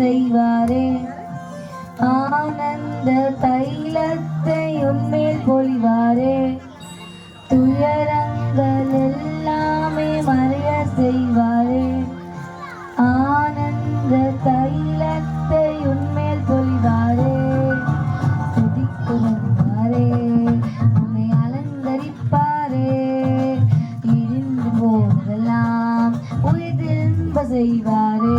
செய்வாரே. ஆனந்த தைலத்தை உன்மேல் பொழிவாரே. துயரங்கள் எல்லாமே மறைய செய்வாரே. ஆனந்த தைலத்தை உன்மேல் பொழிவாரே. துதிக்குவாரே, உன்னை அலங்கரிப்பாரே. இடிந்து போதெல்லாம் உயிர் திரும்ப செய்வாரே.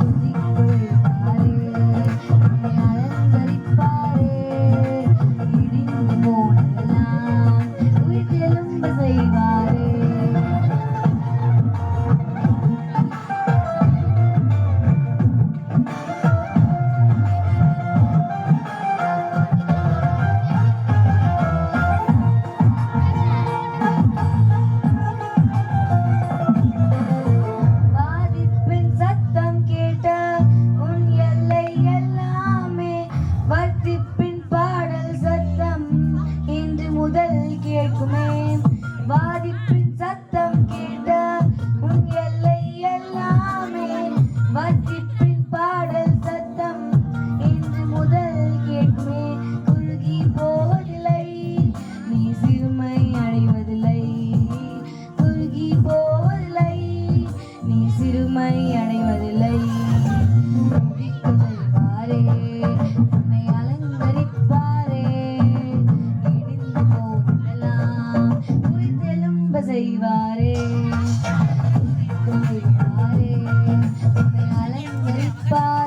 துதிக்குவாரே, உன்னை அலங்கரிப்பாரே. இடிந்து போதெல்லாம் உயிர் திரும்ப செய்வாரே. வாதிப்பின் சத்தம் கேட்ட உன் எல்லை எல்லாமே வாதிப்பின் பாடல் சத்தம் இன்று முதல் கேட்குமே. குறுகி போவதில்லை, நீ சிறுமை அடைவதில்லை. குறுகி போவதில்லை, நீ சிறுமை அடைவதில்லை. துதிக்குவாரே, உன்னை அலங்கரிப்பாரே. இடிந்து போவதெல்லாம் செய்வாரே. துதிக்குவாரே, உன்னை அலங்கரிப்பாரே.